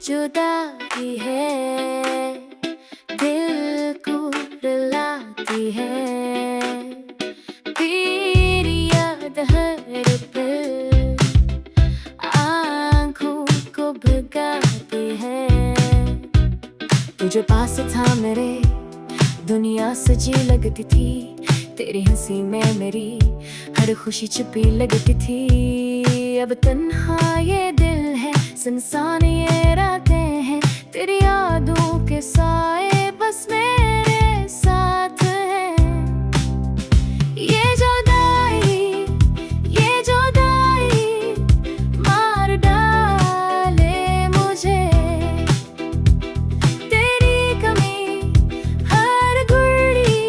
जुदाई है, दिल को रुलाती है। तेरी याद हर पल आँखों को भगाती है। तुझे पास था मेरे, दुनिया सजी लगती थी। तेरी हंसी में मेरी हर खुशी छुपी लगती थी। अब तन्हा ये दिल है, सुनसान ये रातें हैं। तेरी यादों के साए बस मेरे साथ हैं। ये जुदाई मार डाले मुझे। तेरी कमी हर घड़ी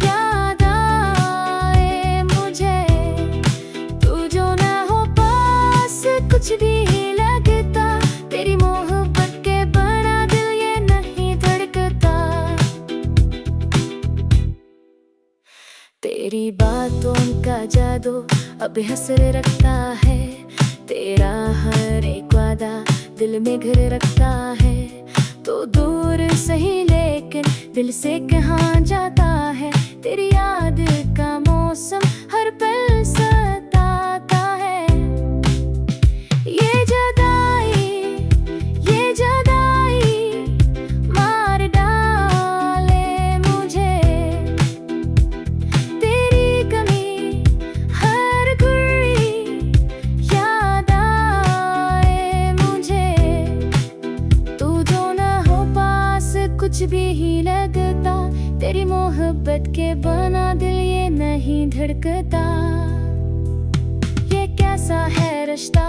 याद आए मुझे। तू जो ना हो पास कुछ भी लगता, तेरी मोहब्बत के बना दिल ये नहीं धड़कता। तेरी बातों का जादू अब हंसर रखता है। तेरा हर एक वादा दिल में घर रखता है। तो दूर सही लेकिन दिल से कहाँ जाता है। तेरी याद का मौसम हर पल सताता है। ये जुदाई मार डाले मुझे। तेरी कमी हर घड़ी याद आए मुझे। तू जो ना हो पास कुछ भी लगता, तेरी मोहब्बत के बना दिल ये नहीं धड़कता। ये कैसा है रिश्ता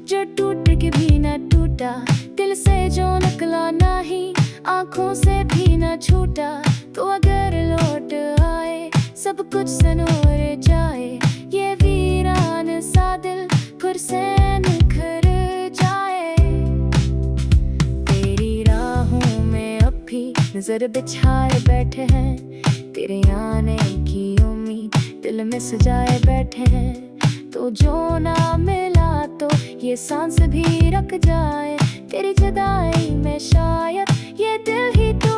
जो टूट के भी न टूटा, दिल से जो निकला नहीं, आंखों से भी न छूटा। तो अगर लौट आए सब कुछ सनोर जाए, ये वीरान सा दिल फिर से निखर जाए। तेरी राहों में अब भी नजर बिछाए बैठे हैं। तेरे आने की उम्मीद दिल में सजाए बैठे हैं। तो जो ना मिला तो ये सांस भी रख जाए। तेरी जुदाई में शायद ये दिल ही तो